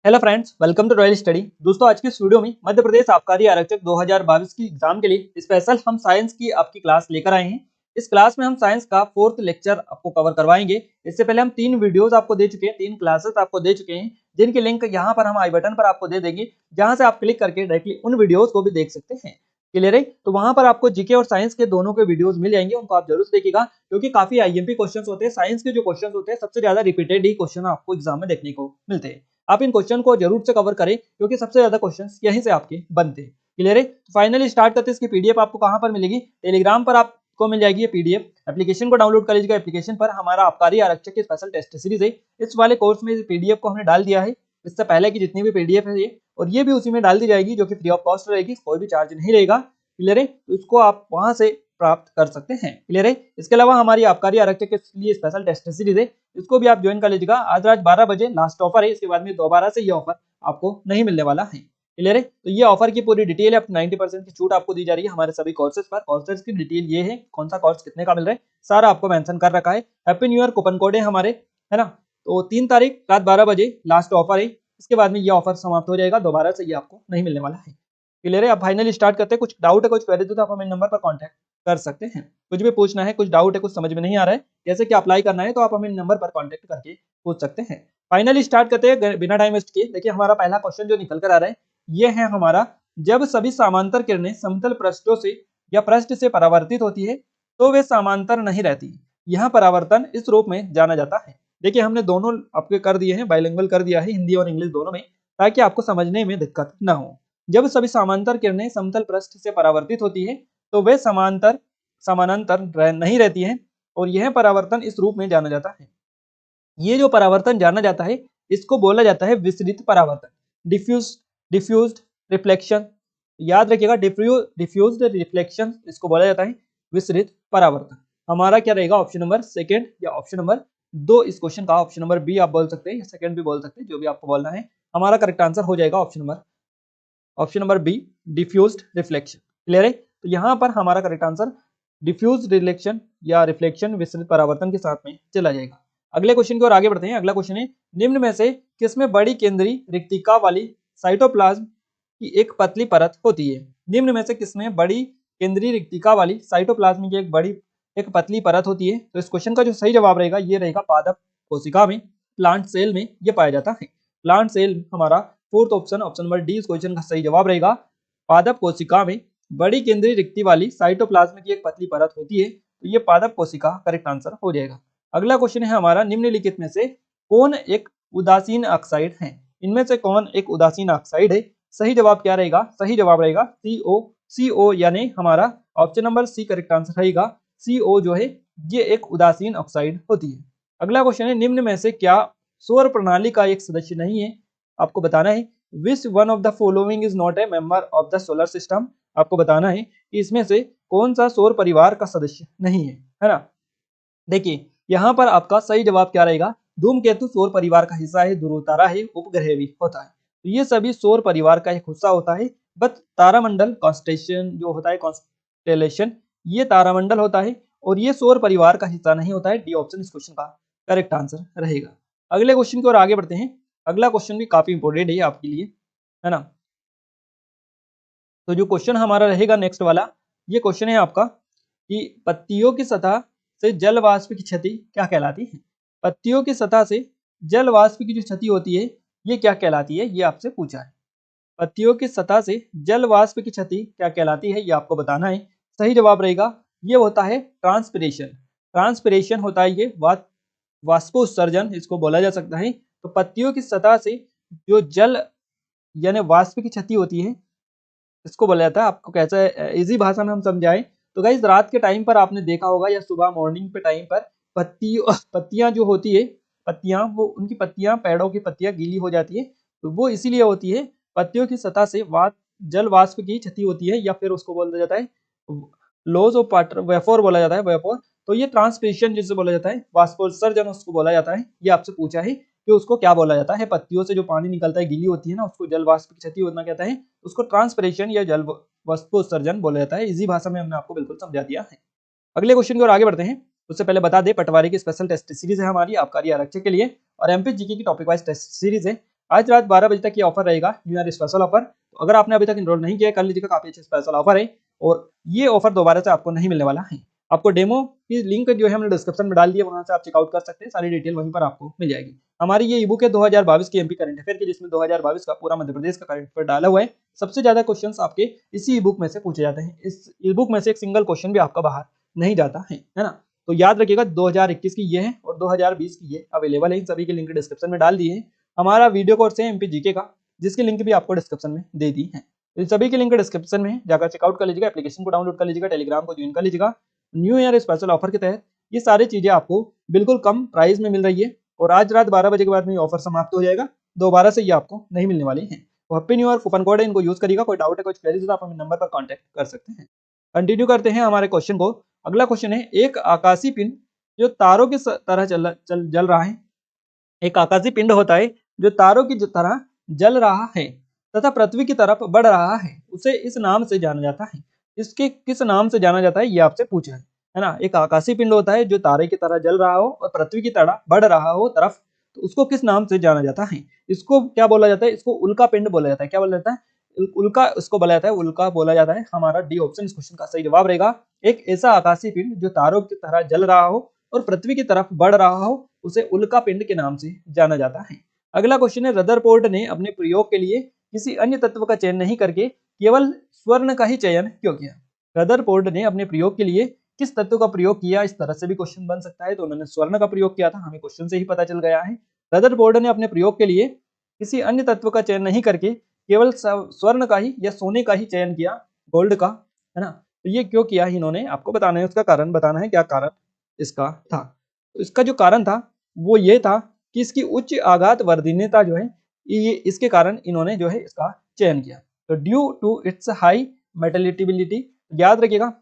Hello friends, welcome to Royal Study. दोस्तों, आज की इस वीडियो में मध्य प्रदेश आबकारी आरक्षक 2022 की एग्जाम के लिए स्पेशल हम साइंस की आपकी क्लास लेकर आए हैं। इस क्लास में हम साइंस का 4th लेक्चर आपको कवर करवाएंगे। इससे पहले हम 3 वीडियोस आपको दे चुके हैं, 3 क्लासेस आपको दे चुके हैं, जिनकी लिंक यहाँ पर हम आई बटन पर आपको दे देंगे, जहां से आप क्लिक करके डायरेक्टली उन वीडियोस को भी देख सकते हैं। क्लियर है? तो वहां पर आपको जीके और साइंस के दोनों के वीडियोस मिल जाएंगे, उनको आप जरूर देखिएगा, क्योंकि काफी आईएमपी क्वेश्चन होते हैं। साइंस के जो क्वेश्चन होते हैं सबसे ज्यादा रिपीटेड ही क्वेश्चन आपको एग्जाम में देखने को मिलते हैं। आप इन क्वेश्चन को जरूर से कवर करें, क्योंकि सबसे ज्यादा क्वेश्चन यहीं से आपके बनते हैं। क्लियर है? तो फाइनली स्टार्ट करते हैं। इसकी पीडीएफ आपको कहां पर मिलेगी? टेलीग्राम पर आपको मिल जाएगी ये पीडीएफ। एप्लीकेशन को डाउनलोड कर लीजिएगा। एप्लीकेशन पर हमारा आबकारी आरक्षक की स्पेशल टेस्ट सीरीज है। इस वाले कोर्स में पीडीएफ को हमने डाल दिया है, इससे पहले की जितनी भी पीडीएफ है ये, और ये भी उसी में डाल दी जाएगी, जो कि फ्री ऑफ कॉस्ट रहेगी, कोई भी चार्ज नहीं रहेगा। क्लियर है? तो इसको आप वहां से प्राप्त कर सकते हैं। क्लियर है? इसके अलावा हमारी आबकारी आरक्षक के लिए स्पेशल टेस्ट सीरीज है, इसको भी आप ज्वाइन कर लीजिएगा। आज रात 12 बजे लास्ट ऑफर है, इसके बाद में दोबारा से ये ऑफर आपको नहीं मिलने वाला है। क्लियर है? तो ये ऑफर की पूरी डिटेल है, 90% की छूट आपको दी जा रही है हमारे सभी कोर्सेज पर। कोर्सेज की डिटेल ये है, कौन सा कोर्स कितने का मिल रहा है, सारा आपको मेंशन कर रखा है। Happy new year coupon code है हमारे, है ना। तो 3 तारीख रात 12 बजे लास्ट ऑफर है, इसके बाद में ये ऑफर समाप्त हो जाएगा, दोबारा से ये आपको नहीं मिलने वाला है। क्लियर है? अब फाइनली स्टार्ट करते हैं। कुछ डाउट है, कुछ क्वेरी तो आप हमें नंबर पर कॉन्टैक्ट कर सकते हैं। कुछ भी पूछना है, कुछ डाउट है, कुछ समझ में नहीं आ रहा है, जैसे कि अप्लाई करना है, तो आप हमें नंबर पर कॉन्टैक्ट करके पूछ सकते हैं। फाइनली स्टार्ट करते हैं बिना टाइम वेस्ट किए। देखिए, हमारा पहला क्वेश्चन जो निकल कर आ रहा है ये है हमारा, जब सभी समांतर किरणें समतल पृष्ठों से या पृष्ठ से परावर्तित होती है तो वे समांतर नहीं रहती। यह परावर्तन इस रूप में जाना जाता है। देखिए, हमने दोनों आपके कर दिए हैं, बाइलिंगुअल कर दिया है, हिंदी और इंग्लिश दोनों में, ताकि आपको समझने में दिक्कत ना हो। जब सभी समांतर किरणें समतल पृष्ठ से परावर्तित होती है तो वे समानांतर नहीं रहती हैं, और यह परावर्तन इस रूप में जाना जाता है। ये जो परावर्तन जाना जाता है, इसको बोला जाता है विसरित परावर्तन, डिफ्यूज्ड रिफ्लेक्शन। याद रखिएगा, डिफ्यूज्ड रिफ्लेक्शन इसको बोला जाता है विसरित परावर्तन। हमारा क्या रहेगा? ऑप्शन नंबर सेकंड या ऑप्शन नंबर 2 इस क्वेश्चन का। ऑप्शन नंबर बी आप बोल सकते हैं या सेकंड भी बोल सकते हैं, जो भी आपको बोलना है। हमारा करेक्ट आंसर हो जाएगा option number B, diffused reflection. Clear है? तो यहाँ पर हमारा करेक्ट आंसर डिफ्यूज्ड रिफ्लेक्शन या रिफ्लेक्शन विसरित परावर्तन के साथ में चला जाएगा। अगले क्वेश्चन की ओर आगे बढ़ते हैं। अगला क्वेश्चन है, निम्न में से किसमें बड़ी केंद्रीय रिक्तिका वाली साइटोप्लाज्म की एक पतली परत होती है? निम्न में से किसमें बड़ी केंद्रीय रिक्तिका वाली साइटोप्लाज्म की एक पतली परत होती है? तो इस क्वेश्चन का जो सही जवाब रहेगा ये रहेगा पादप कोशिका में, प्लांट सेल में ये पाया जाता है। प्लांट सेल हमारा 4th option, option number D इस क्वेश्चन का सही जवाब रहेगा। पादप कोशिका में बड़ी केंद्रीय रिक्ति वाली साइटोप्लाज्म की एक पतली परत होती है, तो ये पादप कोशिका करेक्ट आंसर हो जाएगा। अगला क्वेश्चन है हमारा, निम्नलिखित में से कौन एक उदासीन ऑक्साइड है? इनमें से कौन एक उदासीन ऑक्साइड है? सही जवाब क्या रहेगा? सही जवाब रहेगा CO, यानी हमारा option number C correct answer रहेगा। CO जो है ये एक उदासीन ऑक्साइड होती है। अगला क्वेश्चन है, निम्न में से क्या सौर प्रणाली का एक सदस्य नहीं है? आपको बताना है which one of the following is not a member of the solar system. आपको बताना है कि इसमें से कौन सा सौर परिवार का सदस्य नहीं है ना। देखिए, यहाँ पर आपका सही जवाब क्या रहेगा? धूमकेतु सौर परिवार का हिस्सा है, ध्रुव तारा है, उपग्रह भी होता है, तो ये सभी सौर परिवार का एक हिस्सा होता है। बट तारामंडल कॉन्स्टेलेशन जो होता है, कॉन्स्टेलेशन ये तारामंडल होता है, और ये सौर परिवार का हिस्सा नहीं होता है। डी ऑप्शन इस क्वेश्चन का करेक्ट आंसर रहेगा। अगले क्वेश्चन की ओर आगे बढ़ते हैं। अगला क्वेश्चन भी काफी इंपॉर्टेंट है आपके लिए, है ना। तो जो क्वेश्चन हमारा रहेगा नेक्स्ट वाला, ये क्वेश्चन है आपका कि पत्तियों की सतह से जल वाष्प की क्षति क्या कहलाती है? पत्तियों की सतह से जल वाष्प की जो क्षति होती है ये क्या कहलाती है, ये आपसे पूछा है। पत्तियों की सतह से जल वाष्प की क्षति क्या कहलाती है, ये आपको बताना है। सही जवाब रहेगा ये होता है ट्रांसपिरेशन। ट्रांसपिरेशन होता है ये वाष्पोत्सर्जन इसको बोला जा सकता है। तो पत्तियों की सतह से जो जल यानी वाष्प की क्षति होती है इसको बोला जाता है। आपको कैसे इजी भाषा में हम समझाएं तो गाइस, रात के टाइम पर आपने देखा होगा या सुबह मॉर्निंग पे टाइम पर पत्तियां जो होती है, पत्तियां वो उनकी पत्तियां, पेड़ों की पत्तियां गीली हो जाती है, तो वो इसीलिए होती है पत्तियों की सतह से जल वाष्प की क्षति होती है, या फिर उसको बोला जाता है लॉस ऑफ वाटर वेपोर बोला जाता है, वेपोर। तो ये ट्रांसपिरेशन जिसे बोला जाता है, वाष्पोत्सर्जन उसको बोला जाता है। ये आपसे पूछा है कि उसको क्या बोला जाता है। पत्तियों से जो पानी निकलता है, गीली होती है ना, उसको जल वाष्प की क्षति होना कहता है, उसको ट्रांसपिरेशन या जल वाष्पोत्सर्जन बोला जाता है। इजी भाषा में हमने आपको बिल्कुल समझा दिया है। अगले क्वेश्चन की ओर आगे बढ़ते हैं। उससे पहले बता दें, पटवारी की स्पेशल टेस्ट सीरीज है हमारी आबकारी आरक्षक के लिए, और एमपी जीके की टॉपिक वाइज टेस्ट सीरीज है। आज रात 12 बजे तक ये ऑफर रहेगा, न्यू ईयर स्पेशल ऑफर। तो अगर आपने अभी तक इनरोल नहीं किया कर लीजिएगा, काफी अच्छा स्पेशल ऑफर है और ये ऑफर दोबारा से आपको नहीं मिलने वाला है। आपको डेमो की लिंक जो है हमने डिस्क्रिप्शन में डाल दिया, वहां से आप चेकआउट कर सकते हैं, सारी डिटेल वहीं पर आपको मिल जाएगी। हमारी ये ईबुक है 2022 की एमपी करंट अफेयर की, जिसमें 2022 का पूरा मध्य प्रदेश का करंट अफेयर डाला हुआ है। सबसे ज्यादा क्वेश्चंस आपके इसी ईबुक में से पूछे जाते हैं। इस ईबुक में से एक सिंगल क्वेश्चन भी आपका बाहर नहीं जाता है ना। तो याद रखिएगा 2021 की ये है और 2020 की ये अवेलेबल है। इन सभी के लिंक डिस्क्रिप्शन में डाल दिए हैं। हमारा वीडियो कोर्स है एमपी जीके का, जिसकी लिंक भी आपको डिस्क्रिप्शन में दे दी है। इन सभी के लिंक डिस्क्रिप्शन में जाकर चेकआउट कर लीजिएगा, एप्लीकेशन को डाउनलोड कर लीजिएगा, टेलीग्राम को ज्वाइन कर लीजिएगा। न्यू ईयर स्पेशल ऑफर के तहत ये सारी चीजें आपको बिल्कुल कम प्राइस में मिल रही है और आज रात 12 बजे के बाद में ये ऑफर समाप्त हो जाएगा, दोबारा से ये आपको नहीं मिलने वाली है। तो happy new year coupon code है, इनको यूज करिएगा। कोई डाउट है, कुछ क्वेरीज तो आप हमें नंबर पर कॉन्टैक्ट कर सकते हैं। कंटिन्यू करते हैं हमारे क्वेश्चन को। अगला क्वेश्चन है, एक आकाशीय पिंड जो तारों की तरह जल रहा है। एक आकाशीय पिंड होता है जो तारों की तरह जल रहा है तथा पृथ्वी की तरफ बढ़ रहा है, उसे इस नाम से जाना जाता है। इसके किस नाम से जाना जाता है ये आपसे पूछा है ना। एक आकाशीय पिंड होता है जो तारे की तरह जल रहा हो और पृथ्वी की तरह बढ़ रहा हो तरफ, तो उसको किस नाम से जाना जाता है। इसको क्या बोला जाता है, इसको उल्का पिंड बोला जाता है। क्या बोला जाता है, उल्का उसको बोला जाता है, उल्का बोला जाता है। हमारा डी ऑप्शन इस क्वेश्चन का सही जवाब रहेगा। एक ऐसा आकाशीय पिंड जो तारों की तरह जल रहा हो और पृथ्वी की तरफ बढ़ रहा हो, उसे उल्का पिंड के नाम से जाना जाता है। अगला क्वेश्चन है, रदरफोर्ड ने अपने प्रयोग के लिए किसी अन्य तत्व का चयन नहीं करके केवल स्वर्ण का ही चयन क्यों किया। रदरफोर्ड ने अपने प्रयोग के लिए किस तत्व का प्रयोग किया, इस तरह से भी क्वेश्चन बन सकता है। तो उन्होंने स्वर्ण का प्रयोग किया था, हमें क्वेश्चन से ही पता चल गया है। रदरफोर्ड ने अपने प्रयोग के लिए किसी अन्य तत्व का चयन नहीं करके केवल स्वर्ण का ही या सोने का ही चयन किया, गोल्ड का, है ना। तो ये क्यों किया इन्होंने, आपको बताना है, उसका कारण बताना है, क्या कारण इसका था। तो इसका जो कारण था वो ये था कि इसकी उच्च आघात वर्धनीयता जो है, ये इसके कारण इन्होंने जो है इसका चयन किया। तो due to its high metallicity, याद रखिएगा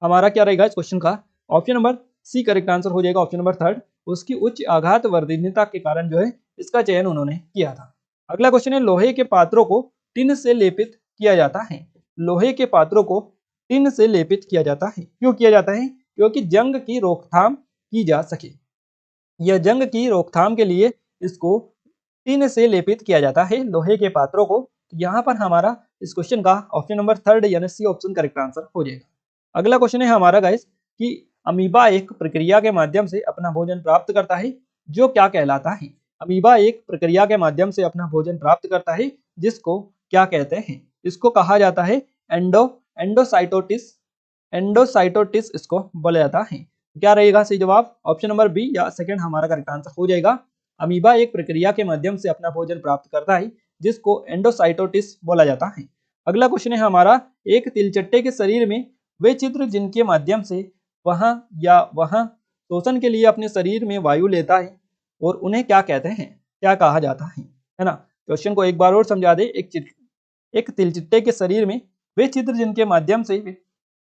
हमारा क्या रहेगा इस क्वेश्चन का, option number C correct answer हो जाएगा, ऑप्शन नंबर थर्ड। उसकी उच्च आघात वर्धनीयता के कारण जो है इसका चयन उन्होंने किया था। अगला क्वेश्चन है, लोहे के पात्रों को टिन से लेपित किया जाता है। लोहे के पात्रों को टिन से लेपित किया जाता है, क्यों किया जाता है, क्योंकि जंग की रोकथाम की जा सके। यह जंग की रोकथाम के लिए इसको टिन से लेपित किया जाता है, लोहे के पात्रों को। यहाँ पर हमारा इस क्वेश्चन का ऑप्शन नंबर थर्ड यानी सी ऑप्शन करेक्ट आंसर हो जाएगा। अगला क्वेश्चन है हमारा गाइस कि अमीबा एक प्रक्रिया के माध्यम से अपना भोजन प्राप्त करता है, जो क्या कहलाता है। अमीबा एक प्रक्रिया के माध्यम से अपना भोजन प्राप्त करता है, जिसको क्या कहते हैं। इसको कहा जाता है एंडोसाइटोटिस। एंडोसाइटोटिस इसको बोला जाता है। क्या रहेगा सही जवाब, ऑप्शन नंबर बी या सेकंड हमारा करेक्ट आंसर हो जाएगा। अमीबा एक प्रक्रिया के माध्यम से अपना भोजन प्राप्त करता है, जिसको एंडोसाइटोटिस बोला जाता है। अगला क्वेश्चन है हमारा, एक तिलचट्टे के शरीर में वे छिद्र जिनके माध्यम से वह शोषण के लिए अपने शरीर में वायु लेता है और उन्हें क्या कहते हैं, क्या कहा जाता है ना। क्वेश्चन को एक बार और समझा दे। एक तिलचिट्टे के शरीर में वे छिद्र जिनके माध्यम से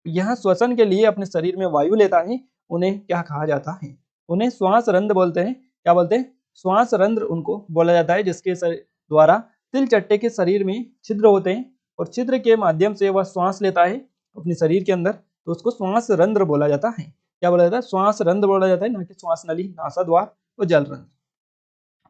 यह श्वसन के लिए अपने शरीर में वायु लेता है, उन्हें क्या कहा जाता है। उन्हें श्वास रंध्र बोलते हैं। क्या बोलते हैं, श्वास रंध्र उनको बोला जाता है, जिसके द्वारा तिलचट्टे के शरीर में छिद्र होते हैं और छिद्र के माध्यम से वह श्वास लेता है अपने शरीर के अंदर, तो उसको श्वास रंध्र बोला जाता है। क्या बोला जाता है, श्वास रंध्र बोला जाता है, ना कि श्वास नली, नासा द्वार और जल रंध्र।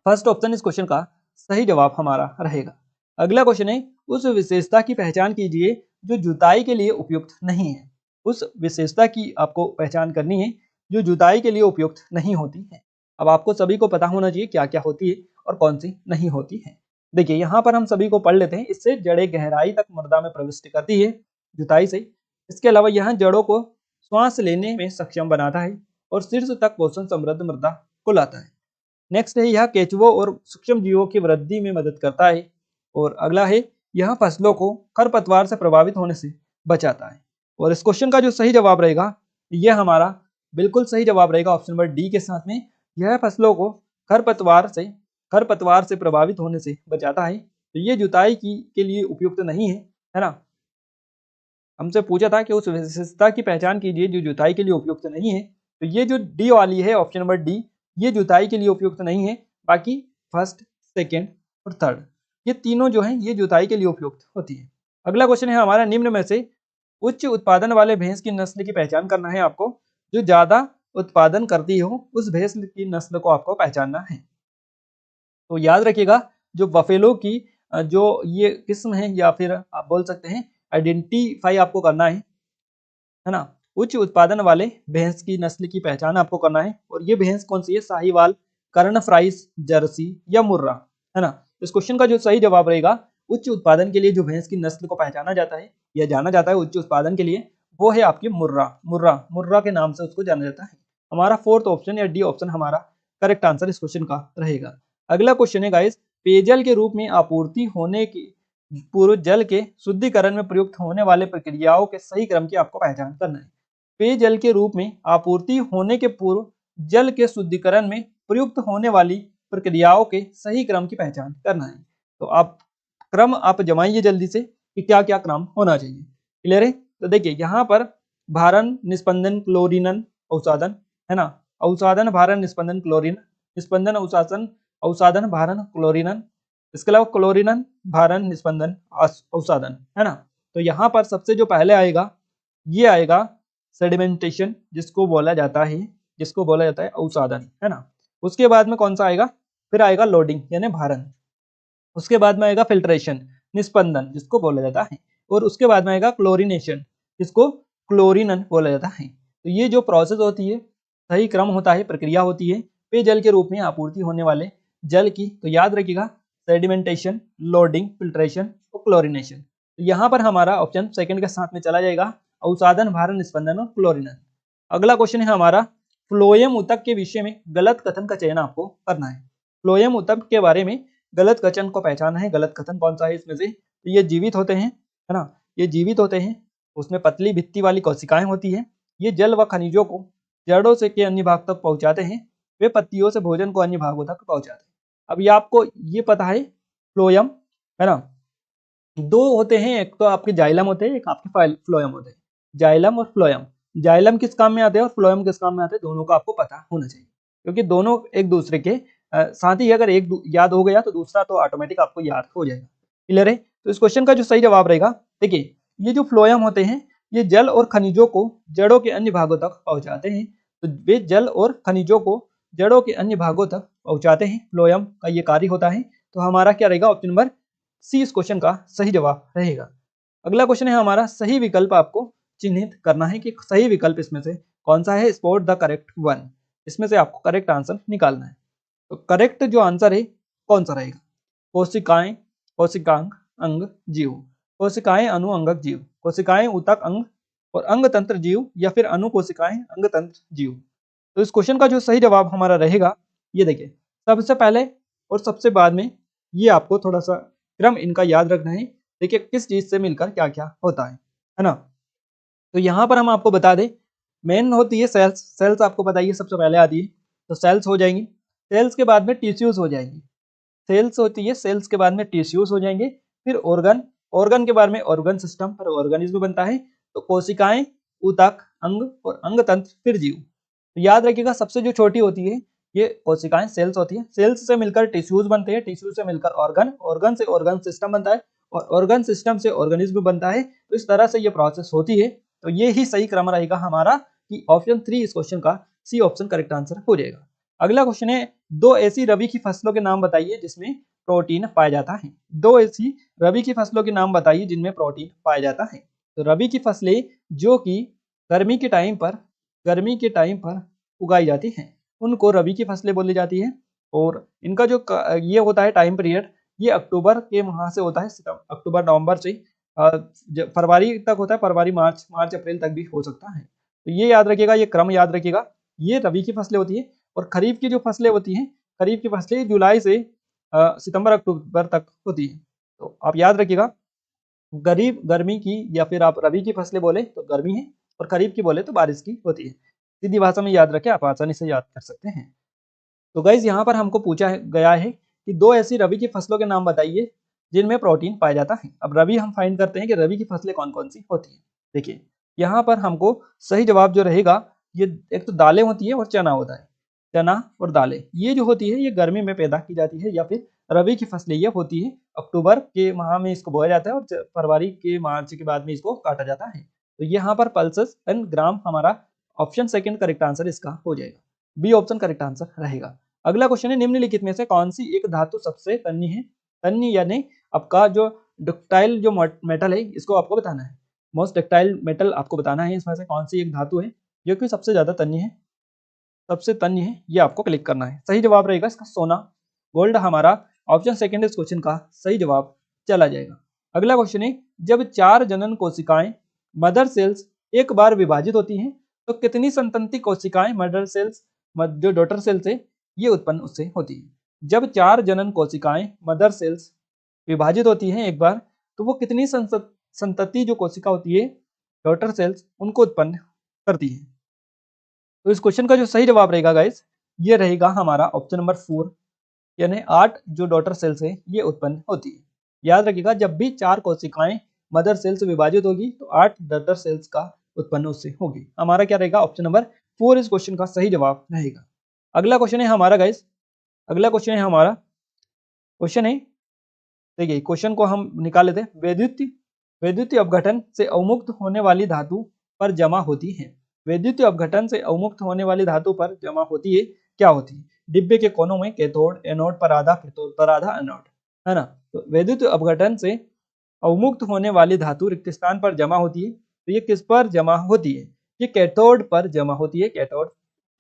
फर्स्ट ऑप्शन इस क्वेश्चन का सही जवाब हमारा रहेगा। अगला क्वेश्चन है, उस विशेषता की पहचान कीजिए जो जुताई के लिए उपयुक्त नहीं है। उस विशेषता की आपको पहचान करनी है जो जुताई के लिए उपयुक्त नहीं होती है। अब आपको सभी को पता होना चाहिए क्या क्या होती है और कौन सी नहीं होती है। देखिए यहाँ पर हम सभी को पढ़ लेते हैं। इससे जड़ें गहराई तक मृदा में प्रविष्ट करती है जुताई से। इसके अलावा यह जड़ों को श्वास लेने में सक्षम बनाता है और शीर्ष तक पोषण समृद्ध मृदा को लाता है। नेक्स्ट है, यह केंचुओं और सूक्ष्म जीवों की वृद्धि में मदद करता है। और अगला है, यह फसलों को खरपतवार से प्रभावित होने से बचाता है। और इस क्वेश्चन का जो सही जवाब रहेगा, यह हमारा बिल्कुल सही जवाब रहेगा ऑप्शन नंबर डी के साथ में। यह फसलों को खरपतवार से प्रभावित होने से बचाता है। तो ये जुताई के लिए उपयुक्त नहीं है ना। हमसे पूछा था कि उस विशेषता की पहचान कीजिए जो जुताई के लिए उपयुक्त नहीं है। तो ये जो डी वाली है, ऑप्शन नंबर डी, ये जुताई के लिए उपयुक्त नहीं है। बाकी फर्स्ट, सेकंड और थर्ड, ये तीनों जो हैं ये जुताई के लिए उपयुक्त होती है। अगला क्वेश्चन है हमारा, निम्न में से उच्च उत्पादन वाले भैंस की नस्ल की पहचान करना है आपको। जो ज्यादा उत्पादन करती हो उस भैंस की नस्ल को आपको पहचानना है। तो याद रखिएगा, जो बफेलो की जो ये किस्म है या फिर आप बोल सकते हैं आइडेंटिफाई आपको करना है ना। उच्च उत्पादन वाले भैंस की नस्ल की पहचान आपको करना है और ये भैंस कौन सी है, साहिवाल, कर्णफ्राइस, जर्सी या मुर्रा, है ना। इस क्वेश्चन का जो सही जवाब रहेगा उच्च उत्पादन के लिए जो भैंस की नस्ल को पहचाना जाता है या जाना जाता है उच्च उत्पादन के लिए, वो है आपकी मुर्रा। मुर्रा मुर्रा के नाम से उसको जाना जाता है। हमारा फोर्थ ऑप्शन या डी ऑप्शन हमारा करेक्ट आंसर इस क्वेश्चन का रहेगा। अगला क्वेश्चन है गाइस, पेयजल के रूप में आपूर्ति होने की पूर्व जल के शुद्धिकरण में प्रयुक्त होने वाले प्रक्रियाओं के सही क्रम की आपको पहचान करना है। पेयजल के रूप में आपूर्ति होने के पूर्व जल के शुद्धिकरण में प्रयुक्त होने वाली प्रक्रियाओं के सही क्रम की पहचान करना है। तो आप क्रम आप जमाइए जल्दी से कि क्या क्या क्रम होना चाहिए। क्लियर है? तो देखिए यहाँ पर भारण, निस्पंदन, क्लोरीनन, अवसादन, है ना। अवसादन, भारण, निस्पंदन, क्लोरीन, निस्पंदन, अवसादन, अवसादन, भारण, क्लोरीनन, इसके अलावा क्लोरीनन, भारण, निस्पंदन, अवसादन, है ना। तो यहाँ पर सबसे जो पहले आएगा ये आएगा सेडिमेंटेशन, जिसको बोला जाता है अवसादन, है ना। उसके बाद में कौन सा आएगा, फिर आएगा लोडिंग यानी भारण। उसके बाद में आएगा फिल्ट्रेशन, निस्पंदन, जिसको बोला जाता है। और उसके बाद में आएगा क्लोरीनेशन, जिसको क्लोरीनन बोला जाता है। तो ये जो प्रोसेस होती है, सही क्रम होता है, प्रक्रिया होती है पेयजल के रूप में आपूर्ति होने वाले जल की। तो याद रखिएगा सेडिमेंटेशन, लोडिंग, फिल्ट्रेशन और क्लोरीनेशन। तो यहाँ पर हमारा ऑप्शन सेकंड के साथ में चला जाएगा, अवसादन, भारण, निस्पंदन और क्लोरीनन। अगला क्वेश्चन है हमारा, फ्लोएम ऊतक के विषय में गलत कथन का चयन आपको करना है। फ्लोएम ऊतक के बारे में गलत कथन को पहचानना है। गलत कथन कौन सा है इसमें से, तो ये जीवित होते हैं, है ना, ये जीवित होते हैं, उसमें पतली भित्ति वाली कोशिकाएं होती है, ये जल व खनिजों को जड़ों से के अन्य भाग तक पहुंचाते हैं, वे पत्तियों से भोजन को अन्य भागों तक पहुंचाते हैं। अब ये आपको ये पता है फ्लोएम, है ना, दो होते हैं, एक तो आपके जाइलम होते हैं, एक आपके फ्लोएम होते हैं। जाइलम और फ्लोएम, जाइलम किस काम में आते हैं और फ्लोएम किस काम में आते हैं, दोनों का आपको पता होना चाहिए, क्योंकि दोनों एक दूसरे के साथ ही अगर एक याद हो गया तो दूसरा तो ऑटोमेटिक आपको याद हो जाएगा। क्लियर है? तो इस क्वेश्चन का जो सही जवाब रहेगा, देखिए ये जो फ्लोएम होते हैं ये जल और खनिजों को जड़ों के अन्य भागों तक पहुंचाते हैं। तो वे जल और खनिजों को जड़ों के अन्य भागों तक पहुंचाते हैं, फ्लोएम का ये कार्य होता है। तो हमारा क्या रहेगा, ऑप्शन नंबर सी इस क्वेश्चन का सही जवाब रहेगा। अगला क्वेश्चन है हमारा, सही विकल्प आपको चिन्हित करना है कि सही विकल्प इसमें से कौन सा है, स्पॉट द करेक्ट वन, इसमें से आपको करेक्ट आंसर निकालना है। तो करेक्ट जो आंसर है कौन सा रहेगा, कोशिकाएं, कोशिकांग, अंग, जीव, कोशिकाएं, अणु, अंगक, जीव, कोशिकाएं, ऊतक, अंग और अंग तंत्र जीव, या फिर अणु कोशिकाएं, अंग तंत्र जीव। तो इस क्वेश्चन का जो सही जवाब हमारा रहेगा, ये देखिए सबसे पहले और सबसे बाद में, ये आपको थोड़ा सा क्रम इनका याद रखना है। देखिए किस चीज से मिलकर क्या क्या होता है ना। तो यहाँ पर हम आपको बता दें, मेन होती है सेल्स, सेल्स आपको बताइए सबसे पहले आती है, तो सेल्स हो जाएंगी, सेल्स के बाद में टिश्यूज हो जाएंगी, सेल्स होती है, सेल्स के बाद में टिश्यूज हो जाएंगे, फिर ऑर्गन, ऑर्गन के बाद में ऑर्गन सिस्टम पर ऑर्गेनिज्म बनता है, तो कोशिकाएं, ऊतक, अंग और अंग तंत्र, फिर जीव। तो याद रखिएगा सबसे जो छोटी होती है ये कोशिकाएं, सेल्स होती है, सेल्स से मिलकर टिश्यूज बनते हैं, टिश्यू से मिलकर ऑर्गन, ऑर्गन से ऑर्गन सिस्टम बनता है और ऑर्गन सिस्टम से ऑर्गेनिज्म बनता है। तो इस तरह से ये प्रोसेस होती है। तो ये ही सही क्रम रहेगा हमारा कि ऑप्शन 3 इस क्वेश्चन का सी ऑप्शन करेक्ट आंसर हो जाएगा। अगला क्वेश्चन है, दो ऐसी रबी की फसलों के नाम बताइए जिसमें प्रोटीन पाया जाता है। दो ऐसी रबी की फसलों के नाम बताइए जिनमें प्रोटीन पाया जाता है। तो रबी की फसलें जो कि गर्मी के टाइम पर उगाई जाती हैं उनको रबी की फसलें बोली जाती है। और इनका जो ये होता है टाइम पीरियड, ये अक्टूबर के माह से होता है, अक्टूबर नवंबर से फरवरी तक होता है, फरवरी मार्च अप्रैल तक भी हो सकता है। तो ये याद रखिएगा, ये क्रम याद रखिएगा, ये रबी की फसलें होती है। और खरीफ की जो फसलें होती हैं, खरीफ की फसलें जुलाई से सितंबर अक्टूबर तक होती है। तो आप याद रखिएगा, गरीब गर्मी की या फिर आप रबी की फसलें बोले तो गर्मी है, और खरीफ की बोले तो बारिश की होती है। सीधी भाषा में याद रखें, आप आसानी से याद कर सकते हैं। तो गाइज यहाँ पर हमको पूछा गया है कि दो ऐसी रबी की फसलों के नाम बताइए जिनमें प्रोटीन पाया जाता है। अब रबी हम फाइंड करते हैं कि रबी की फसलें कौन कौन सी होती हैं। देखिए यहाँ पर हमको सही जवाब जो रहेगा, ये एक तो दालें होती है और चना होता है। चना और दालें ये जो होती है ये गर्मी में पैदा की जाती है, या फिर रबी की फसलें ये होती है अक्टूबर के माह में इसको बोया जाता है और फरवरी के मार्च के बाद में इसको काटा जाता है। तो यहाँ पर पल्सेस एंड ग्राम हमारा ऑप्शन सेकंड करेक्ट आंसर इसका हो जाएगा, बी ऑप्शन करेक्ट आंसर रहेगा। अगला क्वेश्चन है, निम्नलिखित में से कौन सी एक धातु सबसे तन्य है तन्य यानी आपका जो डक्टाइल जो मेटल है इसको आपको बताना है। मोस्ट डक्टाइल मेटल आपको बताना है, इसमें से कौन सी एक धातु है जो कि सबसे ज्यादा तन्य है, सबसे तन्य है, ये आपको क्लिक करना है। सही जवाब रहेगा इसका सोना। गोल्ड हमारा ऑप्शन सेकंड इस क्वेश्चन का सही जवाब चला जाएगा। अगला क्वेश्चन है, जब 4 जनन कोशिकाएं मदर सेल्स एक बार विभाजित होती हैं तो कितनी संतति कोशिकाएं मदर सेल्स जो डॉटर सेल्स है ये उत्पन्न उससे होती है। जब 4 जनन कोशिकाएं मदर सेल्स विभाजित होती हैं एक बार, तो वो कितनी संतति जो कोशिका होती है डॉटर सेल्स उनको उत्पन्न करती है। तो इस क्वेश्चन का जो सही जवाब रहेगा गाइस, ये रहेगा हमारा ऑप्शन नंबर 4, यानी 8 जो डॉटर सेल्स है ये उत्पन्न होती है। याद रखिएगा, जब भी 4 कोशिकाएं मदर सेल से विभाजित होगी तो 8 डॉटर सेल्स का उत्पन्न उससे होगी। हमारा क्या रहेगा, ऑप्शन नंबर 4 इस क्वेश्चन का सही जवाब रहेगा। अगला क्वेश्चन है हमारा गाइस, अगला क्वेश्चन है हमारा, क्वेश्चन है, देखिए क्वेश्चन को हम निकाल लेते हैं। वैद्युतीय अपघटन से अवमुक्त होने वाली धातु पर जमा होती है। वैद्युतीय अपघटन से अवमुक्त होने वाली धातु पर जमा होती है, क्या होती है? डिब्बे के कोनों में कैथोड, एनोड पर आधा, कैथोड पर आधा एनोड, है ना। तो वैद्युतीय अपघटन से अवमुक्त होने वाली धातु रिक्त स्थान पर जमा होती है, तो ये किस पर जमा होती है? ये कैथोड पर जमा होती है, कैथोड।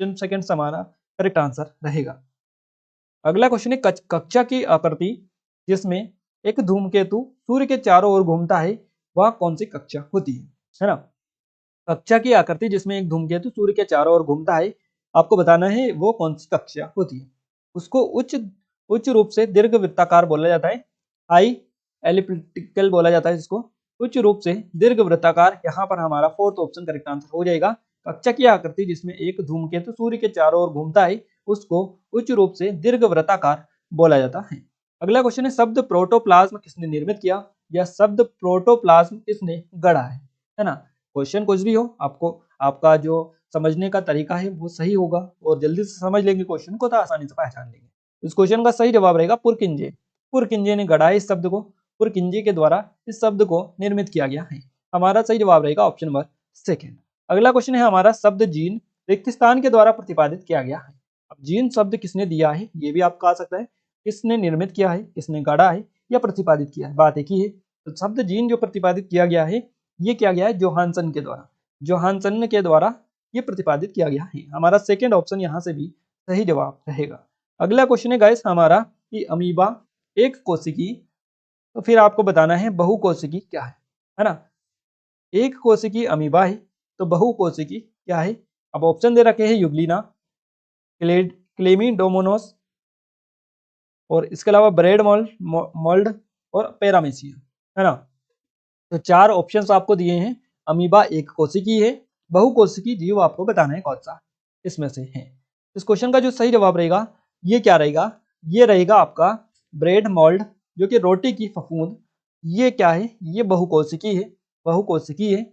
सेकंड हमारा करेक्ट आंसर रहेगा। अगला क्वेश्चन है, कक्षा की आकृति जिसमें एक धूमकेतु सूर्य के चारों ओर घूमता है वह कौन सी कक्षा होती है ना। कक्षा की आकृति जिसमें एक धूमकेतु सूर्य के चारों ओर घूमता है, आपको बताना है वो कौन सी कक्षा होती है। उसको उच्च रूप से दीर्घ वृत्ताकार बोला जाता है, हाई एलिप्टिकल बोला जाता है जिसको, उच्च रूप से दीर्घ वृत्ताकार। यहाँ पर हमारा फोर्थ ऑप्शन करेक्ट आंसर हो जाएगा। कक्षा की आकृति जिसमें एक धूमकेतु सूर्य के चारों ओर घूमता है उसको उच्च रूप से दीर्घ वृत्ताकार बोला जाता है। अगला क्वेश्चन है, शब्द प्रोटोप्लाज्म किसने निर्मित किया, या शब्द प्रोटोप्लाज्म किसने गढ़ा है ना। क्वेश्चन कुछ भी हो, आपको आपका जो समझने का तरीका है वो सही होगा और जल्दी से समझ लेंगे क्वेश्चन को तो आसानी से पहचान लेंगे। इस क्वेश्चन का सही जवाब रहेगा पुरकिंजे। पुरकिंजे ने गढ़ा इस शब्द को, पुरकिंजे के द्वारा इस शब्द को निर्मित किया गया है। हमारा सही जवाब रहेगा ऑप्शन नंबर सेकेंड। अगला क्वेश्चन है हमारा, शब्द जीन रिक्त स्थान के द्वारा प्रतिपादित किया गया है। अब जीन शब्द किसने दिया है ये भी आपका आ सकता है, किसने निर्मित किया है, किसने गढ़ा है या प्रतिपादित किया है, बात एक ही है। तो शब्द जीन जो प्रतिपादित किया गया है ये किया गया है जोहानसन के द्वारा, जोहानसन के द्वारा ये प्रतिपादित किया गया है। हमारा सेकंड ऑप्शन यहाँ से भी सही जवाब रहेगा। अगला क्वेश्चन है गाइस हमारा कि अमीबा एक कोशिकी, तो फिर आपको बताना है बहुकोशिकी क्या है ना। एक कोशिकी अमीबा है तो बहुकोशिकी क्या है। अब ऑप्शन दे रखे हैं युग्लिना, क्लेमिडोमोनास और इसके अलावा ब्रेड मोल्ड और पैरामीशिया, है ना। तो 4 ऑप्शंस आपको दिए हैं। अमीबा एक कोशिकी है, बहुकोशिकी जीव आपको बताना है कौन सा इसमें से है। इस क्वेश्चन का जो सही जवाब रहेगा ये क्या रहेगा, ये रहेगा आपका ब्रेड मोल्ड, जो कि रोटी की फफूंद। ये क्या है, ये बहुकोशिकी है, बहुकोशिकी है,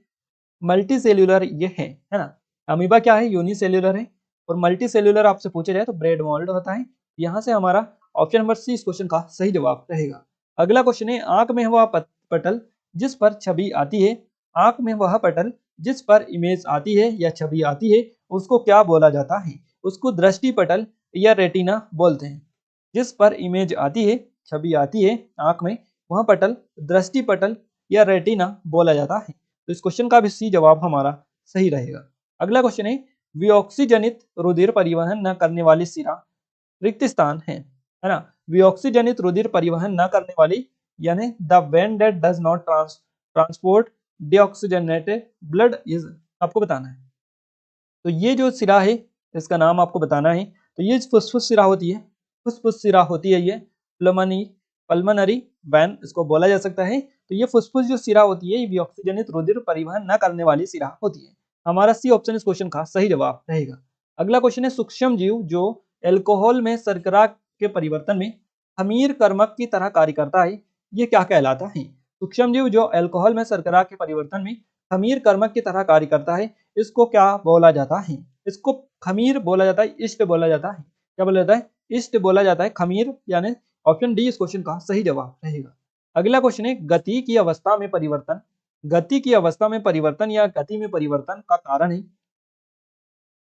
मल्टी सेल्यूलर ये है ना। अमीबा क्या है, यूनिसेल्यूलर है, और मल्टी सेल्यूलर आपसे पूछे जाए तो ब्रेड मोल्ड होता है। यहाँ से हमारा ऑप्शन नंबर सी इस क्वेश्चन का सही जवाब रहेगा। अगला क्वेश्चन है, आंख में वह पटल जिस पर छवि आती है, आंख में वह पटल जिस पर इमेज आती है या छवि आती है उसको क्या बोला जाता है। उसको दृष्टि पटल या रेटिना बोलते हैं। जिस पर इमेज आती है, छवि आती है आंख में, वह पटल दृष्टि पटल या रेटिना बोला जाता है। तो इस क्वेश्चन का भी सी जवाब हमारा सही रहेगा। अगला क्वेश्चन है, विऑक्सीजनित रुधिर परिवहन न करने वाली सिरा रिक्त स्थान है ना। विऑक्सीजनित रुधिर परिवहन न करने वाली यानी the when that does not transport deoxygenated blood is, आपको बताना है। तो ये जो सिरा है इसका नाम आपको बताना है। तो ये फुसफुस सिरा होती है, फुसफुस सिरा होती है, ये पल्मनरी वैन इसको बोला जा सकता है। तो ये फुसफुस जो सिरा होती है ये विऑक्सीजनित रुधिर परिवहन न करने वाली सिरा होती है। हमारा सी ऑप्शन इस क्वेश्चन का सही जवाब रहेगा। अगला क्वेश्चन है, सूक्ष्म जीव जो एल्कोहल में शर्करा के परिवर्तन में खमीर कर्मक की तरह कार्य करता है, ये क्या कहलाता है। सूक्ष्म जीव जो एल्कोहल में शर्करा के परिवर्तन में खमीर कर्मक की तरह कार्य करता है इसको क्या बोला जाता है। इसको खमीर बोला जाता है, इष्ट बोला जाता है, क्या बोला जाता है, इष्ट बोला जाता है, खमीर, यानी ऑप्शन डी इस क्वेश्चन का सही जवाब रहेगा। अगला क्वेश्चन है, गति की अवस्था में परिवर्तन, गति की अवस्था में परिवर्तन या गति में परिवर्तन का कारण है।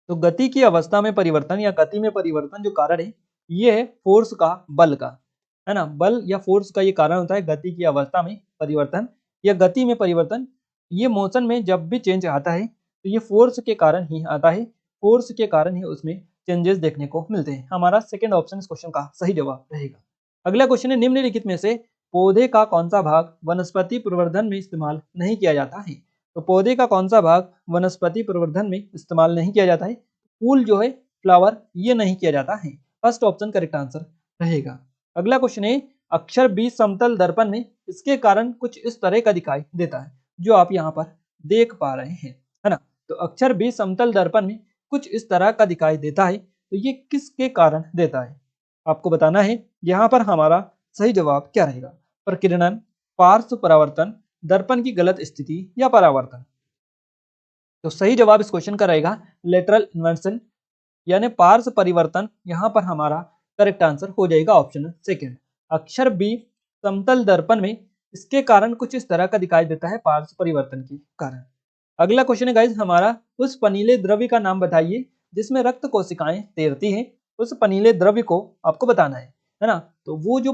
तो गति की अवस्था में परिवर्तन या गति में परिवर्तन जो कारण है ये है फोर्स का, बल का। है ना। बल या फोर्स का ये कारण होता है गति की अवस्था में परिवर्तन या गति में परिवर्तन। ये मोशन में जब भी चेंज आता है तो ये फोर्स के कारण ही आता है, फोर्स के कारण ही उसमें चेंजेस देखने को मिलते हैं। हमारा सेकंड ऑप्शन इस क्वेश्चन का सही जवाब रहेगा। अगला क्वेश्चन है, निम्नलिखित में से पौधे का कौन सा भाग वनस्पति प्रवर्धन में इस्तेमाल नहीं किया जाता है। तो पौधे का कौन सा भाग वनस्पति प्रवर्धन में इस्तेमाल नहीं किया जाता है। फूल जो है, फ्लावर, ये नहीं किया जाता है। फर्स्ट ऑप्शन करेक्ट आंसर रहेगा। अगला क्वेश्चन है, अक्षर बी समतल दर्पण में इसके कारण कुछ इस तरह का दिखाई देता है, जो आप यहाँ पर देख पा रहे हैं, है ना। तो अक्षर बी समतल दर्पण में कुछ इस तरह का दिखाई देता है, तो ये किसके कारण देता है आपको बताना है। यहाँ पर हमारा सही जवाब क्या रहेगा, प्रकीर्णन, पार्श्व परावर्तन, दर्पण की गलत स्थिति या परावर्तन। तो सही जवाब इस क्वेश्चन का रहेगा लेटरल इन्वर्सन यानी पार्श्व परिवर्तन। यहाँ पर हमारा करेक्ट आंसर हो जाएगा ऑप्शन सेकंड। अक्षर बी समतल दर्पण में इसके कारण कुछ इस तरह का दिखाई देता है, पार्श्व परिवर्तन के कारण। अगला क्वेश्चन है गाइज हमारा, उस पनीले द्रव्य का नाम बताइए जिसमें रक्त कोशिकाएं तैरती हैं। उस पनीले द्रव्य को आपको बताना है ना। तो वो जो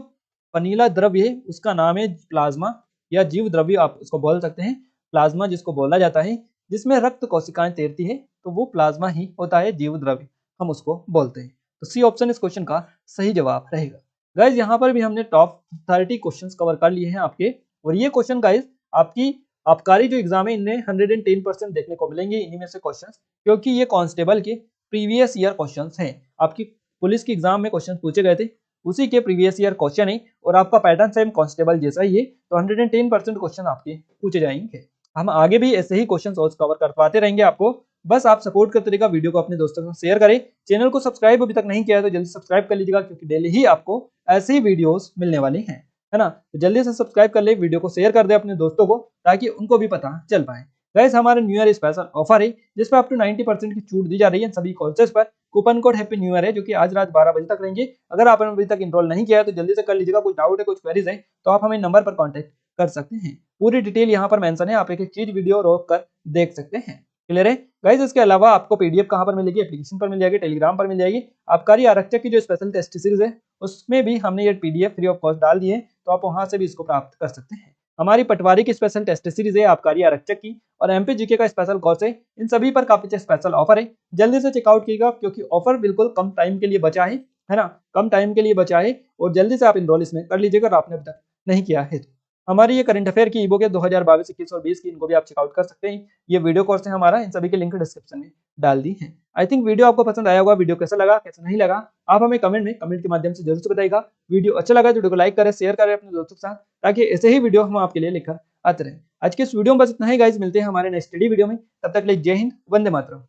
पनीला द्रव्य है उसका नाम है प्लाज्मा या जीव द्रव्य, आप उसको बोल सकते हैं प्लाज्मा जिसको बोला जाता है। जिसमें रक्त कोशिकाएं तैरती है तो वो प्लाज्मा ही होता है, जीव द्रव्य हम उसको बोलते हैं। तो सी ऑप्शन इस क्वेश्चन का सही जवाब रहेगा। गाइज यहाँ पर भी हमने टॉप 30 क्वेश्चंस कवर कर लिए हैं आपके, और ये क्वेश्चन गाइज आपकी आबकारी जो एग्जाम है इनमें 110% देखने को मिलेंगे इन्हीं में से क्वेश्चंस, क्योंकि ये कांस्टेबल के प्रीवियस ईयर क्वेश्चंस हैं। आपकी पुलिस के एग्जाम में क्वेश्चन पूछे गए थे, उसी के प्रीवियस ईयर क्वेश्चन है, और आपका पैटर्न सेम कांस्टेबल जैसा ही है, तो 110% क्वेश्चन आपके पूछे जाएंगे। हम आगे भी ऐसे ही क्वेश्चन कवर करवाते रहेंगे आपको। बस आप सपोर्ट करते रहिएगा, वीडियो को अपने दोस्तों के साथ शेयर करें। चैनल को सब्सक्राइब अभी तक नहीं किया है तो जल्दी सब्सक्राइब कर लीजिएगा, क्योंकि डेली ही आपको ऐसे ही वीडियोस मिलने वाली हैं, है ना। तो जल्दी से सब्सक्राइब कर ले, वीडियो को शेयर कर दे अपने दोस्तों को, ताकि उनको भी पता चल पाए। गाइस हमारे न्यू ईयर स्पेशल ऑफर है जिसपे अप टू 90% की छूट दी जा रही है सभी कोर्सेज पर। Coupon code happy new year है जो कि आज रात 12 बजे तक रहेंगे। अगर आपने अभी तक इनरोल नहीं किया है तो जल्दी से कर लीजिएगा। कुछ डाउट है, कुछ क्वेरीज है तो आप हमें नंबर पर कॉन्टेक्ट कर सकते हैं। पूरी डिटेल यहाँ पर मेंशन है, आप एक एक चीज वीडियो रोक कर देख सकते हैं। क्लियर है गाइस। इसके अलावा आपको पीडीएफ कहाँ पर मिलेगी, एप्लीकेशन पर मिल जाएगी, टेलीग्राम पर मिल जाएगी। आबकारी आरक्षक की जो स्पेशल टेस्ट सीरीज है उसमें भी हमने ये पीडीएफ फ्री ऑफ कॉस्ट डाल दी है, तो आप वहां से भी इसको प्राप्त कर सकते हैं। हमारी पटवारी की स्पेशल टेस्ट सीरीज है आबकारी आरक्षक की, और एमपी जीके का स्पेशल कोर्स है। इन सभी पर काफी स्पेशल ऑफर है, जल्दी से चेकआउट कीजिएगा, क्योंकि ऑफर बिल्कुल कम टाइम के लिए बचा है ना, कम टाइम के लिए बचा है। और जल्दी से आप इनरोल इसमें कर लीजिएगा, आपने अभी तक नहीं किया है तो। हमारी ये करंट अफेयर की ईबुक है 2022, 21 और 20 की, इनको भी आप चेकआउट कर सकते हैं। ये वीडियो कोर्स है हमारा, इन सभी के लिंक डिस्क्रिप्शन में डाल दी है। आई थिंक वीडियो आपको पसंद आया होगा। वीडियो कैसा लगा, कैसा नहीं लगा, आप हमें कमेंट के माध्यम से जरूर से बताइएगा। वीडियो अच्छा लगा तो वीडियो को लाइक करें, शेयर करें अपने दोस्तों के साथ, ताकि ऐसे ही वीडियो हम आपके लिए लेकर आते रहे। आज के इस वीडियो में बस इतना ही गाइस, मिलते हैं हमारे नेक्स्ट स्टडी वीडियो में। तब तक के लिए जय हिंद, वंदे मातरम।